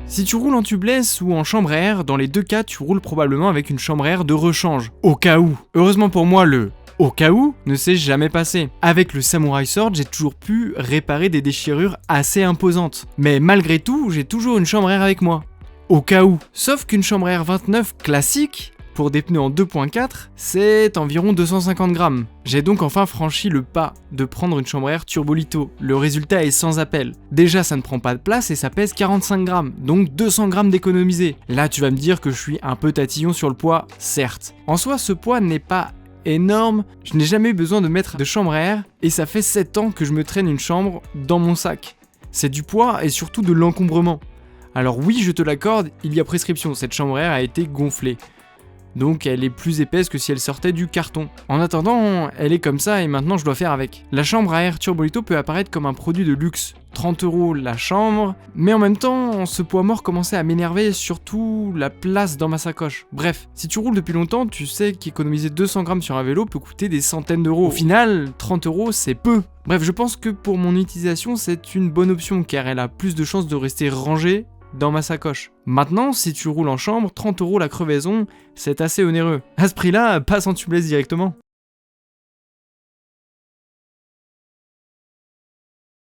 Si tu roules en tubeless ou en chambre à air, dans les deux cas, tu roules probablement avec une chambre à air de rechange, au cas où. Heureusement pour moi, le au cas où ne s'est jamais passé. Avec le Samurai Sword, j'ai toujours pu réparer des déchirures assez imposantes. Mais malgré tout, j'ai toujours une chambre à air avec moi. Au cas où. Sauf qu'une chambre à air 29 classique, pour des pneus en 2.4, c'est environ 250 grammes. J'ai donc enfin franchi le pas de prendre une chambre à air Turbolito. Le résultat est sans appel. Déjà, ça ne prend pas de place et ça pèse 45 grammes, donc 200 grammes d'économisés. Là, tu vas me dire que je suis un peu tatillon sur le poids, certes. En soi, ce poids n'est pas énorme, je n'ai jamais eu besoin de mettre de chambre à air et ça fait 7 ans que je me traîne une chambre dans mon sac. C'est du poids et surtout de l'encombrement. Alors oui, je te l'accorde, il y a prescription, cette chambre à air a été gonflée. Donc elle est plus épaisse que si elle sortait du carton. En attendant, elle est comme ça et maintenant je dois faire avec. La chambre à air Turbolito peut apparaître comme un produit de luxe. 30 € la chambre, mais en même temps, ce poids mort commençait à m'énerver, surtout la place dans ma sacoche. Bref, si tu roules depuis longtemps, tu sais qu'économiser 200 grammes sur un vélo peut coûter des centaines d'euros. Au final, 30 € c'est peu. Bref, je pense que pour mon utilisation, c'est une bonne option car elle a plus de chances de rester rangée dans ma sacoche. Maintenant, si tu roules en chambre, 30 € la crevaison, c'est assez onéreux. À ce prix-là, passe en tubeless directement.